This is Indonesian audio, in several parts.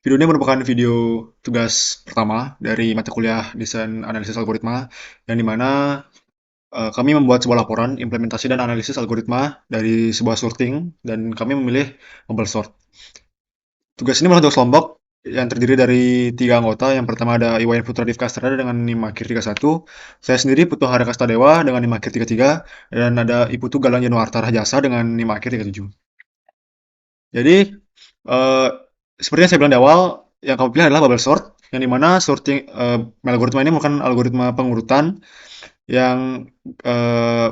Video ini merupakan video tugas pertama dari mata kuliah Desain Analisis Algoritma, yang dimana kami membuat sebuah laporan implementasi dan analisis algoritma dari sebuah sorting, dan kami memilih bubble sort. Tugas ini merupakan tugas kelompok yang terdiri dari tiga anggota. Yang pertama ada Iwayan Putra Divkastra dengan NIM akhir 31, saya sendiri Putu Hara Kastadewa dengan NIM akhir 33, dan ada Iputu Galang Januarta Rajasa dengan NIM akhir 37. Jadi, eh, seperti yang saya bilang di awal, yang kami pilih adalah bubble sort, yang dimana sorting algoritma ini merupakan algoritma pengurutan yang eh,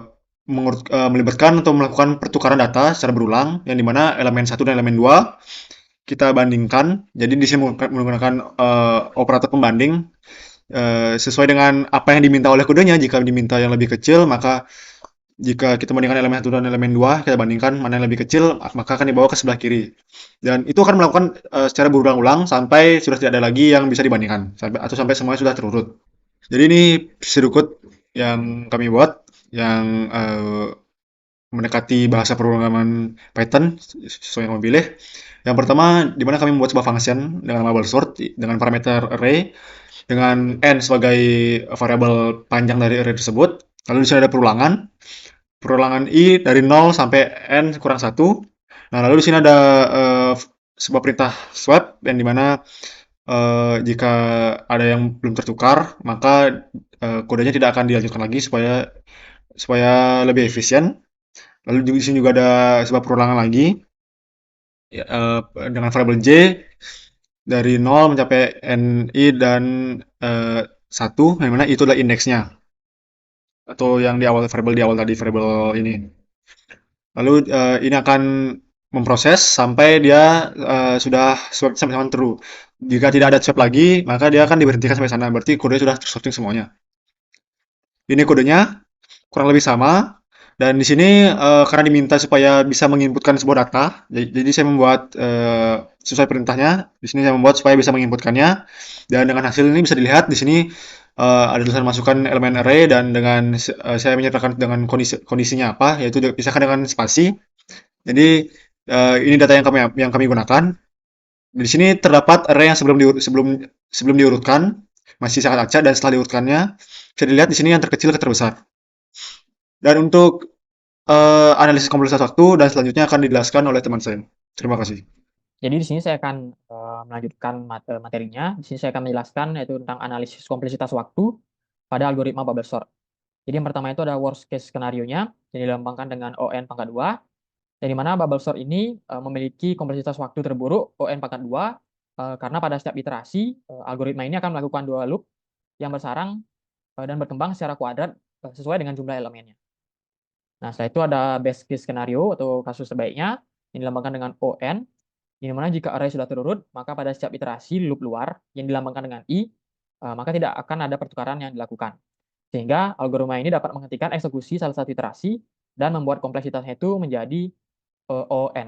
melibatkan atau melakukan pertukaran data secara berulang, yang dimana elemen satu dan elemen 2 kita bandingkan. Jadi di sini menggunakan operator pembanding sesuai dengan apa yang diminta oleh kodenya. Jika diminta yang lebih kecil, maka jika kita bandingkan elemen satu dan elemen 2, kita bandingkan mana yang lebih kecil, maka akan dibawa ke sebelah kiri. Dan itu akan melakukan secara berulang-ulang sampai sudah tidak ada lagi yang bisa dibandingkan, atau sampai semuanya sudah terurut. Jadi ini sirkuit yang kami buat, yang mendekati bahasa pemrograman Python sesuai yang kami pilih. Yang pertama, di mana kami membuat sebuah function dengan bubble sort dengan parameter array dengan n sebagai variabel panjang dari array tersebut. Lalu di sini ada perulangan i dari 0 sampai n kurang satu. Nah, lalu di sini ada sebuah perintah swap yang dimana jika ada yang belum tertukar, maka kodenya tidak akan dilanjutkan lagi supaya supaya lebih efisien. Lalu di sini juga ada sebuah perulangan lagi ya, dengan variabel j dari 0 mencapai ni dan 1, yang mana itu adalah indeksnya atau yang di awal variabel tadi, variabel ini. Lalu ini akan memproses sampai dia sudah swap sampai sama true. Jika tidak ada swap lagi, maka dia akan diberhentikan sampai sana. Berarti kode sudah sorting semuanya. Ini kodenya kurang lebih sama. Dan di sini karena diminta supaya bisa menginputkan sebuah data, jadi saya membuat sesuai perintahnya. Di sini saya membuat supaya bisa menginputkannya. Dan dengan hasil ini bisa dilihat di sini ada tulisan masukan elemen array, dan dengan saya menyertakan dengan kondisinya apa, yaitu dipisahkan dengan spasi. Jadi ini data yang kami gunakan. Di sini terdapat array yang sebelum diurutkan masih sangat acak, dan setelah diurutkannya bisa dilihat di sini yang terkecil ke terbesar. Dan untuk analisis kompleksitas waktu dan selanjutnya akan dijelaskan oleh teman saya. Terima kasih. Jadi di sini saya akan melanjutkan materinya. Di sini saya akan menjelaskan yaitu tentang analisis kompleksitas waktu pada algoritma bubble sort. Jadi yang pertama itu ada worst case skenario-nya yang dilambangkan dengan ON pangkat 2, yang dimana bubble sort ini memiliki kompleksitas waktu terburuk ON pangkat 2 karena pada setiap iterasi algoritma ini akan melakukan dua loop yang bersarang dan berkembang secara kuadrat sesuai dengan jumlah elemennya. Nah, setelah itu ada best case skenario atau kasus sebaiknya yang dilambangkan dengan ON, di mana jika array sudah terurut, maka pada setiap iterasi loop luar yang dilambangkan dengan I, maka tidak akan ada pertukaran yang dilakukan. Sehingga algoritma ini dapat menghentikan eksekusi salah satu iterasi dan membuat kompleksitasnya itu menjadi ON.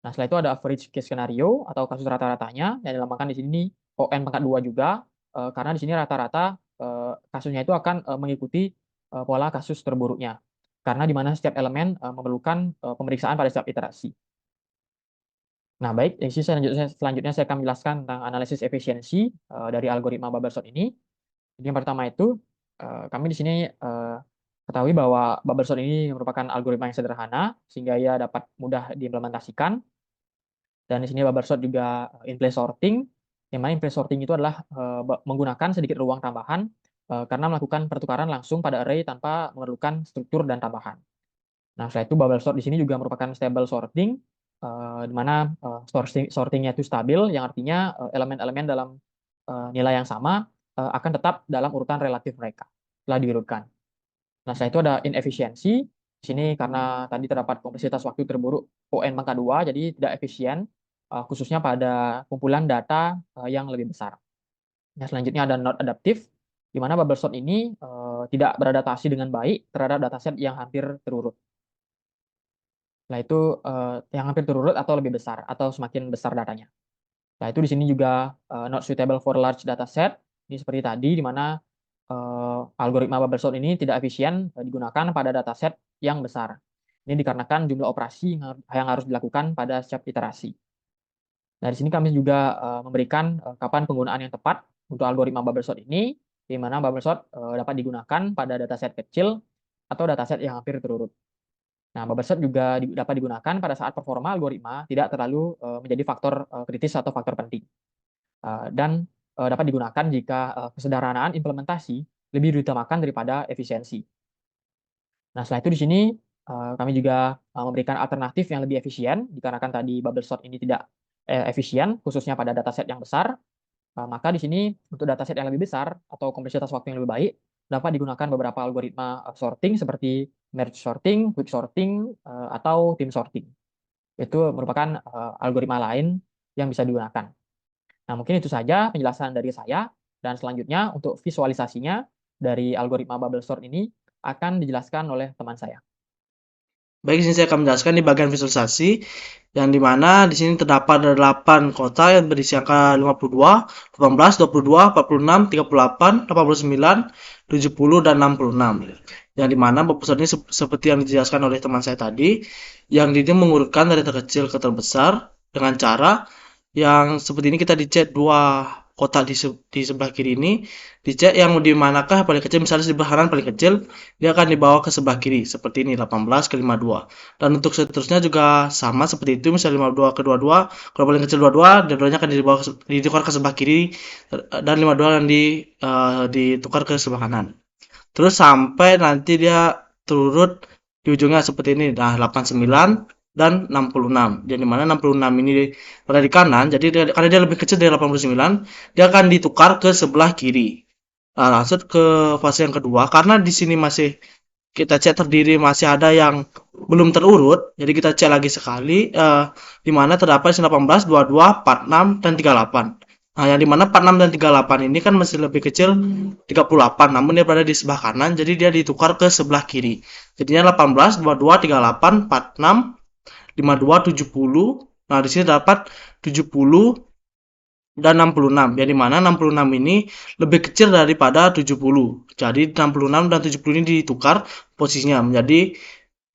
Nah, setelah itu ada average case scenario atau kasus rata-ratanya yang dilambangkan di sini ON pangkat 2 juga, karena di sini rata-rata kasusnya itu akan mengikuti pola kasus terburuknya. Karena di mana setiap elemen memerlukan pemeriksaan pada setiap iterasi. Nah, baik, di sisi selanjutnya saya akan menjelaskan tentang analisis efisiensi dari algoritma bubble sort ini. Jadi yang pertama itu, kami di sini ketahui bahwa bubble sort ini merupakan algoritma yang sederhana, sehingga ia dapat mudah diimplementasikan. Dan di sini bubble sort juga in place sorting, yang mana in place sorting itu adalah menggunakan sedikit ruang tambahan karena melakukan pertukaran langsung pada array tanpa memerlukan struktur dan tambahan. Nah, setelah itu bubble sort di sini juga merupakan stable sorting, di mana sortingnya itu stabil, yang artinya elemen-elemen dalam nilai yang sama akan tetap dalam urutan relatif mereka setelah diurutkan. Nah, setelah itu ada inefisiensi. Di sini karena tadi terdapat kompleksitas waktu terburuk ON pangkat 2, jadi tidak efisien, khususnya pada kumpulan data yang lebih besar. Nah, selanjutnya ada not adaptive, di mana bubble sort ini tidak beradaptasi dengan baik terhadap dataset yang hampir terurut. Nah, itu yang hampir terurut atau lebih besar, atau semakin besar datanya. Nah, itu di sini juga not suitable for large dataset. Ini seperti tadi, di mana algoritma bubble sort ini tidak efisien digunakan pada dataset yang besar. Ini dikarenakan jumlah operasi yang harus dilakukan pada setiap iterasi. Nah, di sini kami juga memberikan kapan penggunaan yang tepat untuk algoritma bubble sort ini, di mana bubble sort dapat digunakan pada dataset kecil atau dataset yang hampir terurut. Nah, bubble sort juga dapat digunakan pada saat performa algoritma tidak terlalu menjadi faktor kritis atau faktor penting. Dan dapat digunakan jika kesederhanaan implementasi lebih diutamakan daripada efisiensi. Nah, setelah itu di sini kami juga memberikan alternatif yang lebih efisien dikarenakan tadi bubble sort ini tidak efisien khususnya pada dataset yang besar. Maka di sini untuk dataset yang lebih besar atau kompleksitas waktu yang lebih baik dapat digunakan beberapa algoritma sorting seperti merge sorting, quick sorting, atau team sorting. Itu merupakan algoritma lain yang bisa digunakan. Nah, mungkin itu saja penjelasan dari saya, dan selanjutnya untuk visualisasinya dari algoritma bubble sort ini akan dijelaskan oleh teman saya. Baik, di sini saya akan menjelaskan di bagian visualisasi, yang dimana di sini terdapat 8 kota yang berisi angka 52, 18, 22, 46, 38, 89, 70, dan 66. Yang dimana bubble sort ini seperti yang dijelaskan oleh teman saya tadi, yang ini mengurutkan dari terkecil ke terbesar dengan cara yang seperti ini. Kita dicet dua kotak di sebelah kiri ini, dicet yang di manakah paling kecil. Misalnya di sebelah kanan paling kecil, dia akan dibawa ke sebelah kiri seperti ini, 18 ke 52. Dan untuk seterusnya juga sama seperti itu, misalnya 52 ke 22, kalau paling kecil 22, dua-duanya akan ditukar ke sebelah kiri, dan 52 yang ditukar ke sebelah kanan. Terus sampai nanti dia turut di ujungnya seperti ini. Nah, 89 dan 66. Jadi mana 66 ini berada di kanan, jadi karena dia lebih kecil dari 89, dia akan ditukar ke sebelah kiri. Nah, langsung ke fase yang kedua, karena di sini masih kita cek terdiri masih ada yang belum terurut, jadi kita cek lagi sekali, di mana terdapat 18, 22, 46, dan 38. Nah, yang dimana 46 dan 38 ini kan masih lebih kecil 38, namun dia berada di sebelah kanan, jadi dia ditukar ke sebelah kiri. Jadinya 18, 22, 38, 46, 52, 70. Nah, di sini dapat 70 dan 66, yang dimana 66 ini lebih kecil daripada 70. Jadi 66 dan 70 ini ditukar posisinya menjadi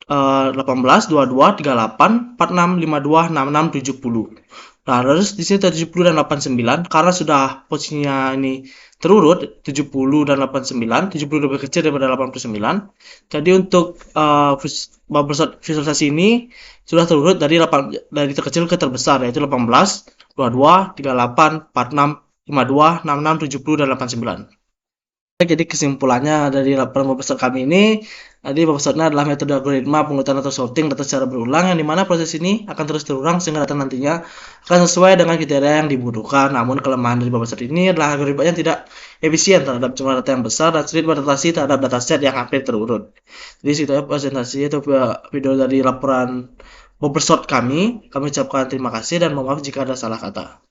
18, 22, 38, 46, 52, 66, 70. Nah, terus di sini 70 dan 89 karena sudah posisinya ini terurut 70 dan 89, 70 lebih kecil daripada 89. Jadi untuk bubble sort visualisasi ini sudah terurut dari terkecil ke terbesar, yaitu 18, 22, 38, 46, 52, 66, 70, dan 89. Jadi kesimpulannya dari laporan bubble sort kami ini, tadi bubble sortnya adalah metode algoritma pengurutan atau sorting data secara berulang, yang dimana proses ini akan terus terulang sehingga data nantinya akan sesuai dengan kriteria yang dibutuhkan. Namun kelemahan dari bubble sort ini adalah algoritmanya tidak efisien terhadap jumlah data yang besar dan sulit beradaptasi terhadap dataset yang hampir terurut. Jadi situ ya presentasi atau video dari laporan bubble sort kami. Kami ucapkan terima kasih dan mohon maaf jika ada salah kata.